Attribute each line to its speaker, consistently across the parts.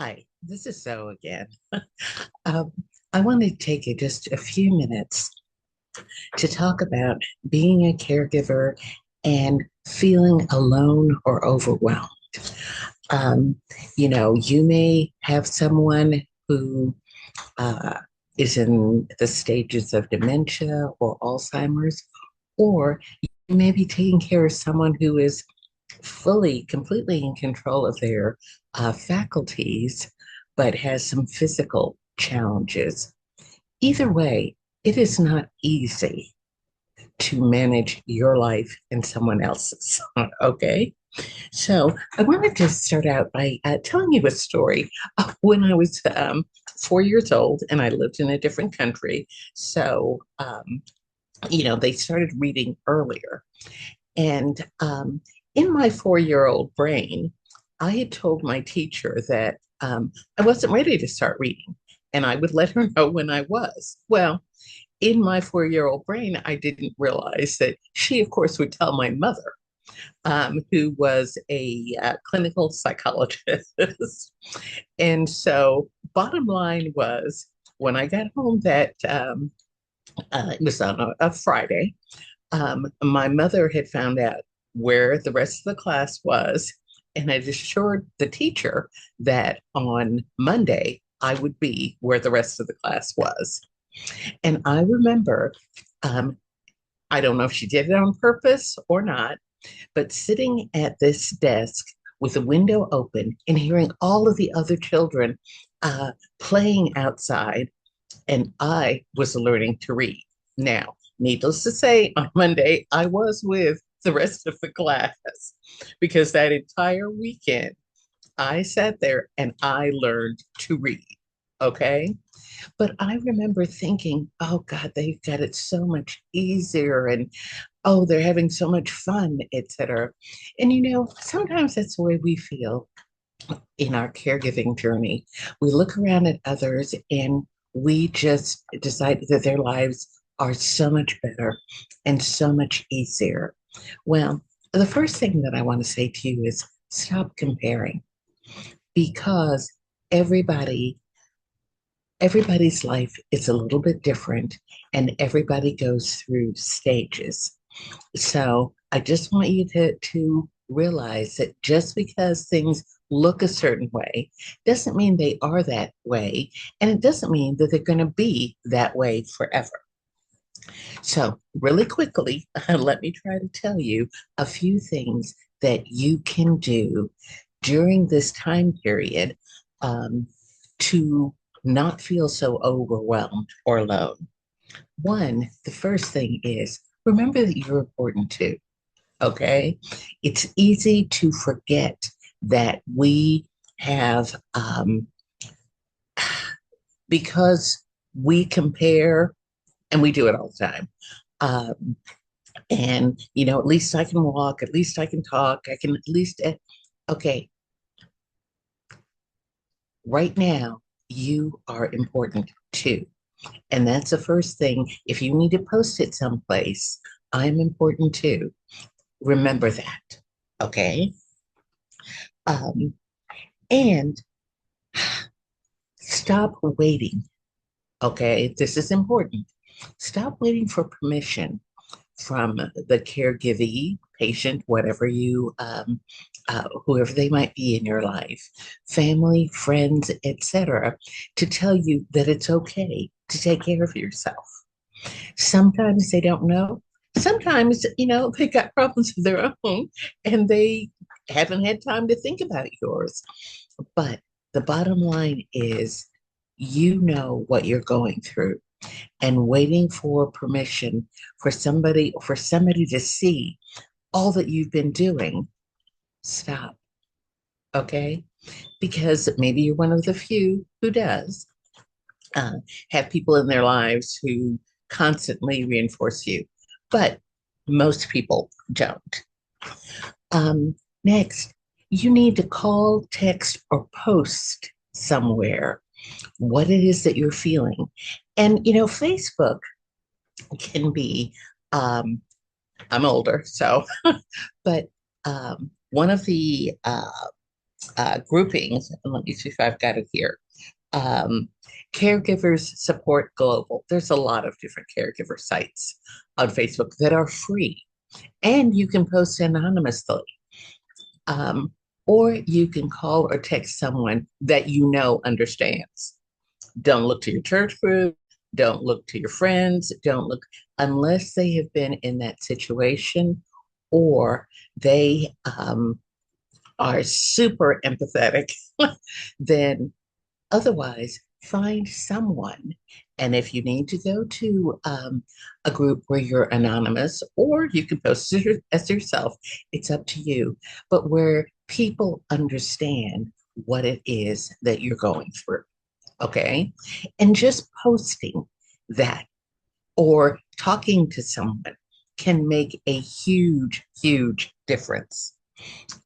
Speaker 1: Hi, this is Zoe again. Um, I want to take just a few minutes to talk about being a caregiver and feeling alone or overwhelmed. Um, you may have someone who uh, is in the stages of dementia or Alzheimer's, or you may be taking care of someone who is fully, completely in control of their faculties, but has some physical challenges. Either way, it is not easy to manage your life and someone else's. Okay. So I wanted to start out by telling you a story of when I was 4 years old and I lived in a different country. So, they started reading earlier. And in my 4 year old brain, I had told my teacher that I wasn't ready to start reading and I would let her know when I was. Well, in my 4 year old brain, I didn't realize that she, of course, would tell my mother, who was a clinical psychologist. And so, bottom line was, when I got home it was on a Friday, my mother had found out where the rest of the class was and had assured the teacher that on Monday I would be where the rest of the class was. And I remember, um, I don't know if she did it on purpose or not, but sitting at this desk with the window open and hearing all of the other children playing outside, and I was learning to read. Now, needless to say, on Monday, I was with the rest of the class because that entire weekend, I sat there and I learned to read. Okay. But I remember thinking, oh God, they've got it so much easier. And oh, they're having so much fun, etc. And sometimes that's the way we feel in our caregiving journey. We look around at others and we just decide that their lives are so much better and so much easier. Well, the first thing that I want to say to you is stop comparing because everybody everybody's life is a little bit different and everybody goes through stages. So I just want you to realize that just because things look a certain way doesn't mean they are that way. And it doesn't mean that they're going to be that way forever. So, really quickly, let me try to tell you a few things that you can do during this time period um, to not feel so overwhelmed or alone. One, the first thing is remember that you're important too. Okay. It's easy to forget that we have, because we compare and we do it all the time. Um, at least I can walk, at least I can talk, I can at least, okay, right now, you are important too. And that's the first thing. If you need to post it someplace, I'm important too. Remember that. Okay. Um, and stop waiting. Okay. This is important. Stop waiting for permission from the caregivee, patient, whoever they might be in your life, family, friends, etc., to tell you that it's okay to take care of yourself. Sometimes they don't know. Sometimes, they got problems of their own and they haven't had time to think about yours. But the bottom line is, you know what you're going through and waiting for permission for somebody to see all that you've been doing. Stop. Okay. Because maybe you're one of the few who does uh, have people in their lives who constantly reinforce you, but most people don't. Next, you need to call, text, or post somewhere what it is that you're feeling. And, Facebook can be, um, I'm older, so, but one of the groupings. Let me see if I've got it here. Um, Caregivers Support Global. There's a lot of different caregiver sites on Facebook that are free, and you can post anonymously. Um, or you can call or text someone that you know understands. Don't look to your church group. Don't look to your friends. Don't look unless they have been in that situation or they are super empathetic, then otherwise find someone. And if you need to go to a group where you're anonymous, or you can post it as yourself, it's up to you, but where people understand what it is that you're going through. Okay. And just posting that or talking to someone can make a huge, huge difference.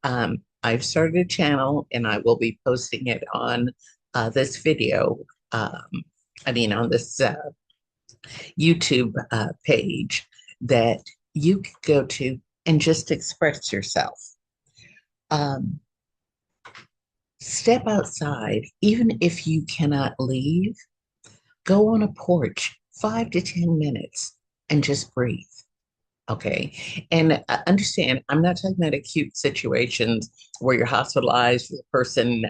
Speaker 1: I've started a channel and I will be posting it on this video. Um, on this YouTube page that you can go to and just express yourself. Um, Step outside, even if you cannot leave, go on a porch 5 to 10 minutes and just breathe. Okay. And understand, I'm not talking about acute situations where you're hospitalized, the person,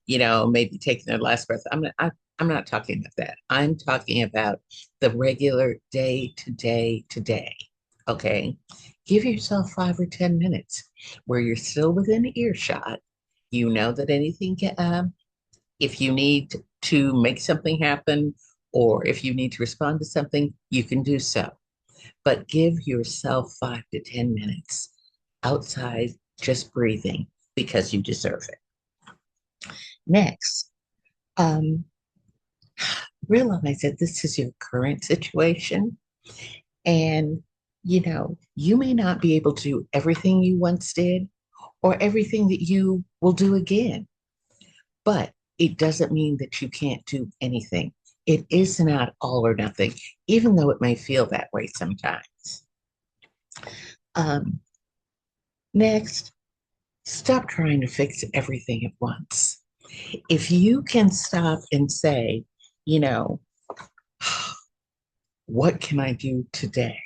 Speaker 1: maybe taking their last breath. I'm not talking about that. I'm talking about the regular day to day to day. Okay. Give yourself 5 or 10 minutes where you're still within earshot. You know that anything can, if you need to make something happen or if you need to respond to something, you can do so, but give yourself 5 to 10 minutes outside just breathing because you deserve it. Next, um, realize that this is your current situation and you may not be able to do everything you once did or everything that you will do again, but it doesn't mean that you can't do anything. It is not all or nothing, even though it may feel that way sometimes. Um, Next, stop trying to fix everything at once. If you can stop and say, you know, what can I do today?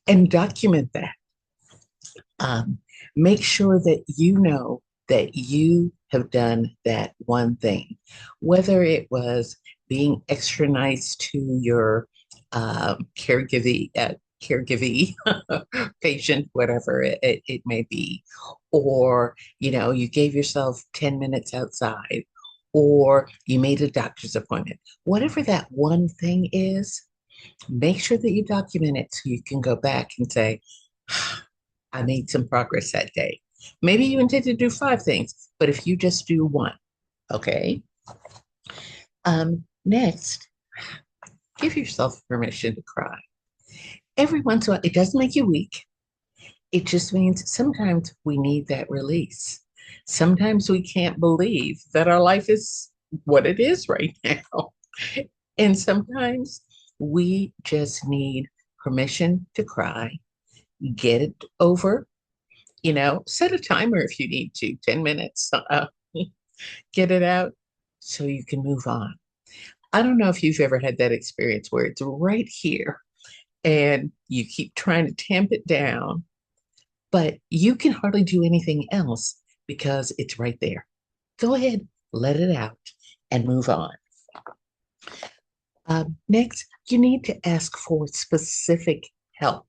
Speaker 1: And document that. Um, Make sure that you know that you have done that one thing, whether it was being extra nice to your caregiving patient, whatever it may be, or you gave yourself 10 minutes outside, or you made a doctor's appointment. Whatever that one thing is, make sure that you document it so you can go back and say, I made some progress that day. Maybe you intend to do 5 things, but if you just do one, okay? Next, give yourself permission to cry. Every once in a while, it doesn't make you weak. It just means sometimes we need that release. Sometimes we can't believe that our life is what it is right now. And sometimes we just need permission to cry, get it over, set a timer if you need to, 10 minutes, get it out so you can move on. I don't know if you've ever had that experience where it's right here and you keep trying to tamp it down, but you can hardly do anything else because it's right there. Go ahead, let it out and move on. Next, you need to ask for specific help.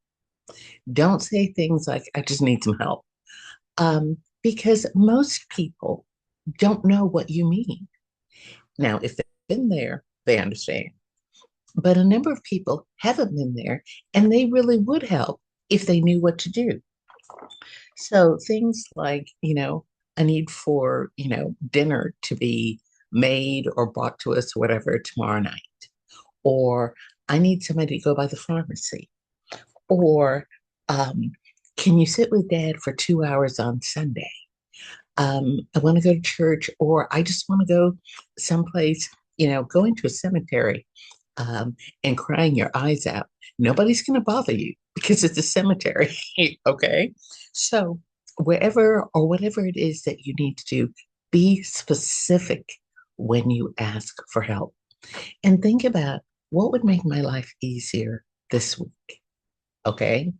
Speaker 1: Don't say things like, I just need some help, because most people don't know what you mean. Now, if they've been there, they understand. But a number of people haven't been there and they really would help if they knew what to do. So things like, a need for, dinner to be made or brought to us or whatever tomorrow night, or I need somebody to go by the pharmacy, or um, can you sit with dad for 2 hours on Sunday? I want to go to church, or I just want to go someplace, going to a cemetery and crying your eyes out. Nobody's going to bother you because it's a cemetery. Okay. So wherever or whatever it is that you need to do, be specific when you ask for help and think about what would make my life easier this week. Okay.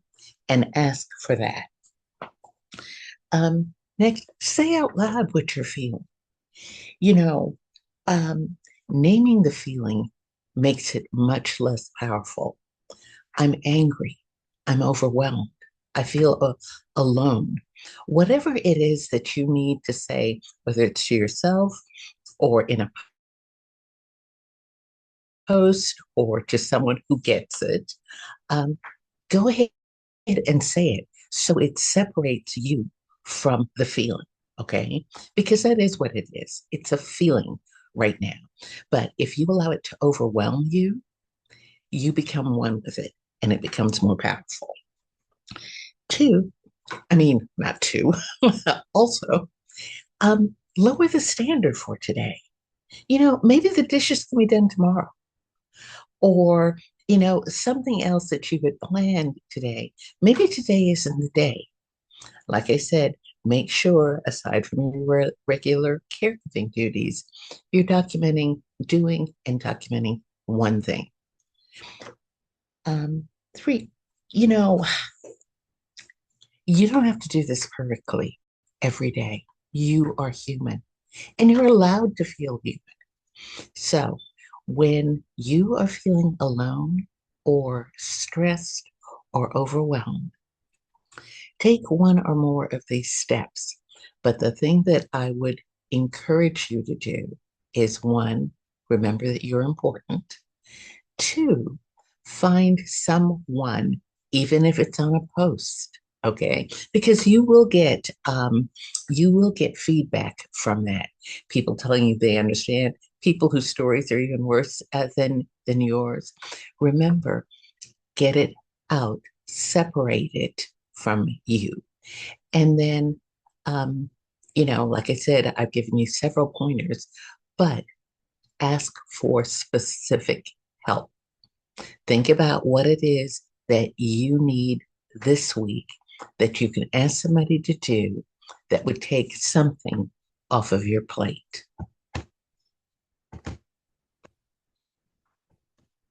Speaker 1: And ask for that. Next, say out loud what you're feeling. You know, um, naming the feeling makes it much less powerful. I'm angry. I'm overwhelmed. I feel alone. Whatever it is that you need to say, whether it's to yourself or in a post or to someone who gets it, um, go ahead and say it so it separates you from the feeling. Okay. Because that is what it is. It's a feeling right now. But if you allow it to overwhelm you, you become one with it and it becomes more powerful. Two, I mean, not two, also, lower the standard for today. Maybe the dishes can be done tomorrow or, something else that you had planned today. Maybe today isn't the day. Like I said, make sure, aside from your regular caregiving duties, you're doing and documenting one thing. Three, you know, you don't have to do this perfectly every day. You are human and you're allowed to feel human. So when you are feeling alone or stressed or overwhelmed, take one or more of these steps. But the thing that I would encourage you to do is one, remember that you're important. Two, find someone, even if it's on a post, okay? Because you will get feedback from that. People telling you they understand, people whose stories are even worse than yours. Remember, get it out, separate it from you. And then, like I said, I've given you several pointers, but ask for specific help. Think about what it is that you need this week that you can ask somebody to do that would take something off of your plate.